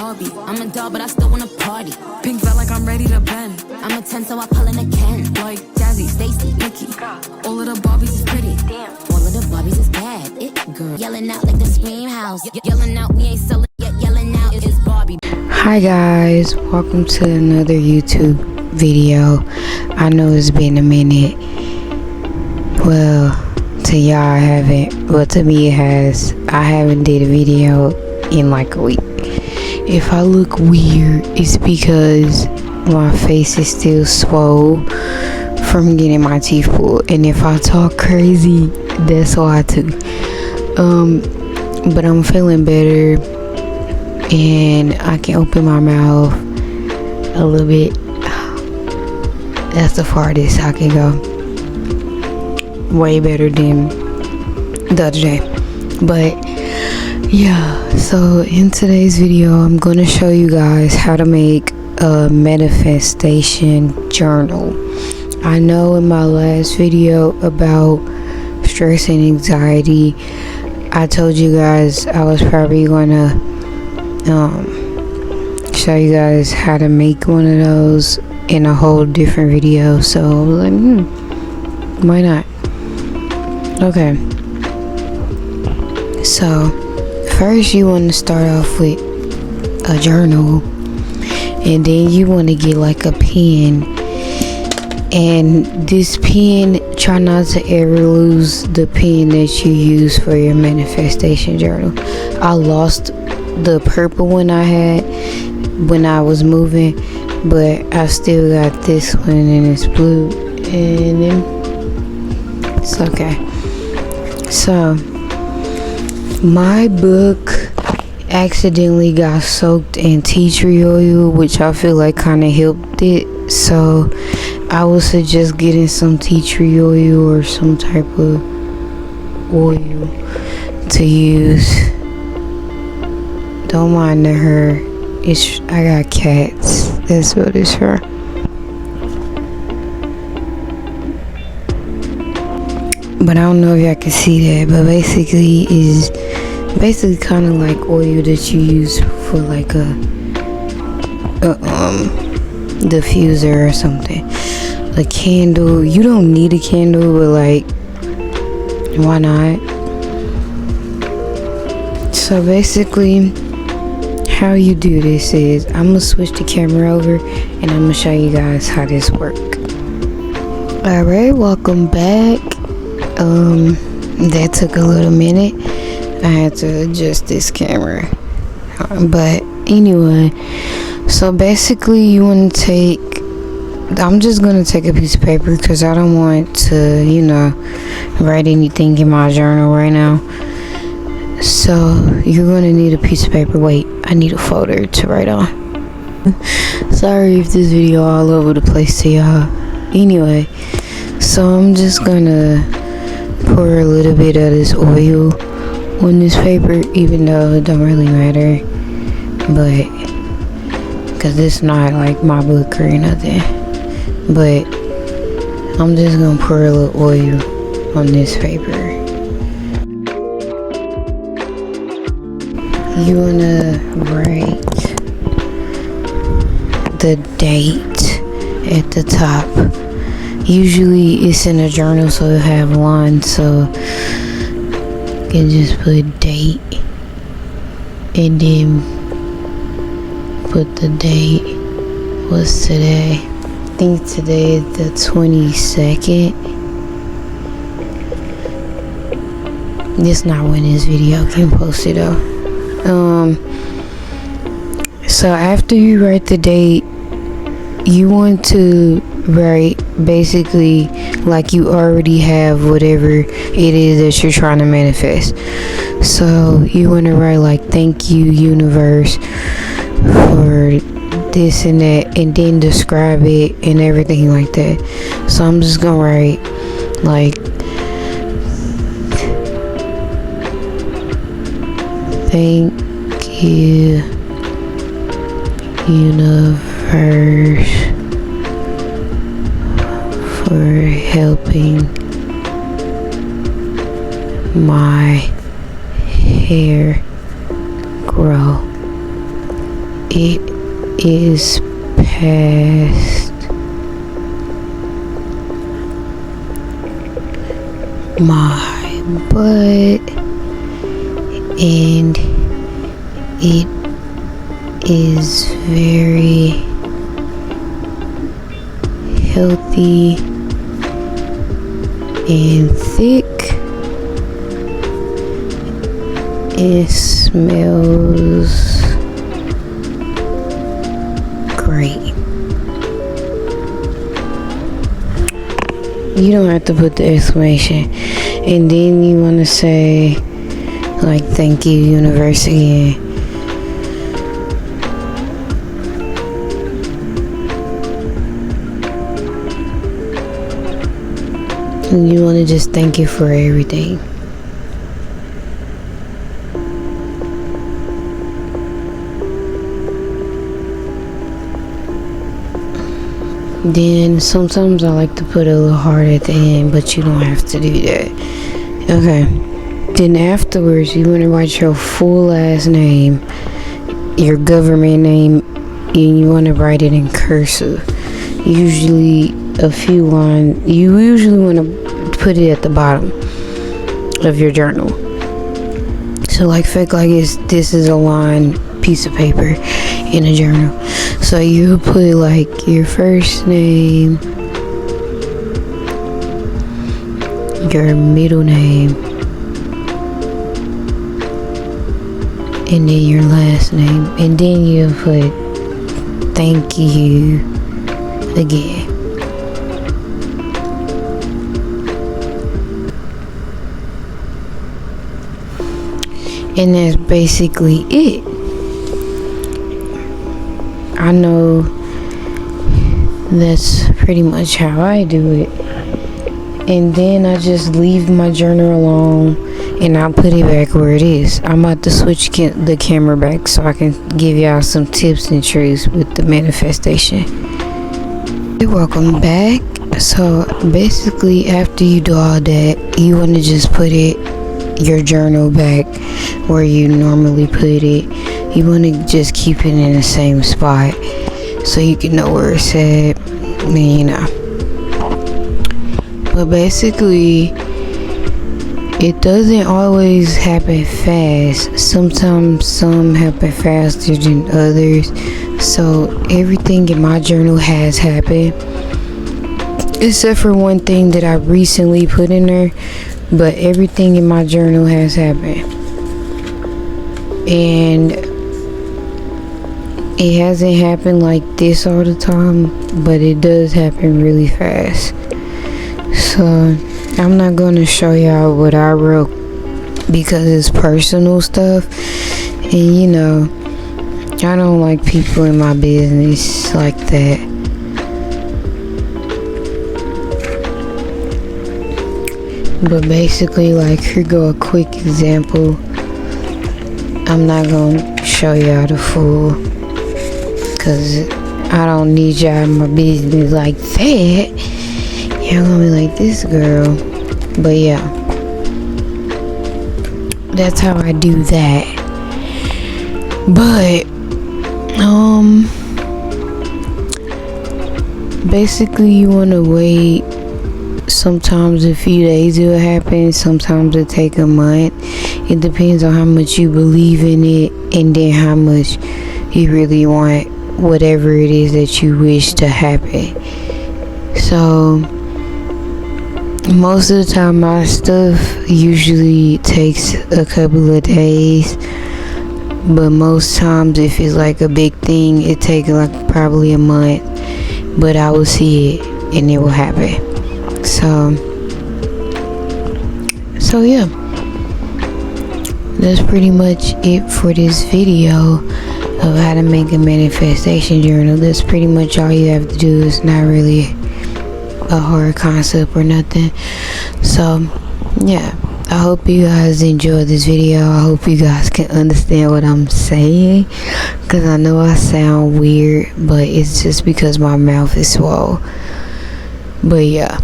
Barbie. I'm a doll, but I still wanna party. Pink felt like I'm ready to bend. I'm a 10, so I pull in a Ken. Like Jazzy, Stacy, Nikki. All of the Barbies is pretty. Damn. All of the Barbies is bad. It girl yelling out like the Scream House. Yelling out, we ain't selling yet. Yelling out, it's Barbie. Hi guys, welcome to another YouTube video. I know it's been a minute. Well, to y'all I haven't, but to me it has. I haven't did a video in like a week. If I look weird, it's because my face is still swole from getting my teeth pulled, and if I talk crazy, that's why too. But I'm feeling better, and I can open my mouth a little bit. That's the farthest I can go. Way better than the other day. But yeah, so in today's video I'm going to show you guys how to make a manifestation journal. I know in my last video about stress and anxiety, I told you guys I was probably going to show you guys how to make one of those in a whole different video, so I was like, why not? Okay, so first you want to start off with a journal, and then you want to get like a pen, and this pen, try not to ever lose the pen that you use for your manifestation journal. I lost the purple one I had when I was moving, but I still got this one, and it's blue, and then it's okay. So my book accidentally got soaked in tea tree oil, which I feel like kind of helped it, so I would suggest getting some tea tree oil or some type of oil to use. Don't mind her. I got cats. That's what it's for. But I don't know if y'all can see that, but basically is kind of like oil that you use for like a diffuser or something. A candle. You don't need a candle, but like, why not? So basically, how you do this is, I'm gonna switch the camera over and I'm gonna show you guys how this works. Alright, welcome back. That took a little minute. I had to adjust this camera, but anyway, so basically you want to take, I'm just gonna take a piece of paper because I don't want to, write anything in my journal right now. So you're gonna need a piece of paper. Wait, I need a folder to write on. Sorry if this video all over the place to y'all. Anyway, so I'm just gonna pour a little bit of this oil on this paper, even though it don't really matter, but because it's not like my book or nothing, but I'm just gonna pour a little oil on this paper. You wanna write the date at the top. Usually it's in a journal, so it'll have lines, so you can just put date and then put the date. What's today? I think today is the 22nd. It's not when this video can post it though. So after you write the date, you want to write basically like you already have whatever it is that you're trying to manifest. So you want to write like, thank you universe for this and that, and then describe it and everything like that. So I'm just gonna write like, thank you universe for helping my hair grow. it is past my butt, and it is very healthy and thick. It smells great. You don't have to put the exclamation, and then you want to say like thank you universe again. And you want to just thank you for everything. Then sometimes I like to put a little heart at the end, but you don't have to do that. Okay. Then afterwards, you want to write your full last name, your government name, and you want to write it in cursive. Usually a few lines. You usually want to put it at the bottom of your journal. So like fake like this is a line piece of paper in a journal. So you put like your first name, your middle name, and then your last name, and then you put thank you again. And that's basically it. I know that's pretty much how I do it. And then I just leave my journal alone and I'll put it back where it is. I'm about to switch the camera back so I can give y'all some tips and tricks with the manifestation. Welcome back. So basically after you do all that, you want to just put your journal back where you normally put it. You want to just keep it in the same spot so you can know where it's at, you know. But basically, it doesn't always happen fast. Sometimes some happen faster than others. So everything in my journal has happened, except for one thing that I recently put in there. But everything in my journal has happened. And it hasn't happened like this all the time, but it does happen really fast. So I'm not going to show y'all what I wrote because it's personal stuff. And you know, I don't like people in my business like that. But basically, like, here go a quick example. I'm not gonna show y'all the full, cause I don't need y'all in my business like that. Y'all gonna be like, this girl. But yeah, that's how I do that. But basically you wanna wait. Sometimes a few days it will happen, sometimes it take a month. It depends on how much you believe in it and then how much you really want whatever it is that you wish to happen. So most of the time my stuff usually takes a couple of days, but most times if it's like a big thing, it takes like probably a month, but I will see it and it will happen. So yeah, that's pretty much it for this video of how to make a manifestation journal. That's pretty much all you have to do. It's not really a hard concept or nothing. So yeah, I hope you guys enjoyed this video. I hope you guys can understand what I'm saying, because I know I sound weird, but it's just because my mouth is swole. But yeah.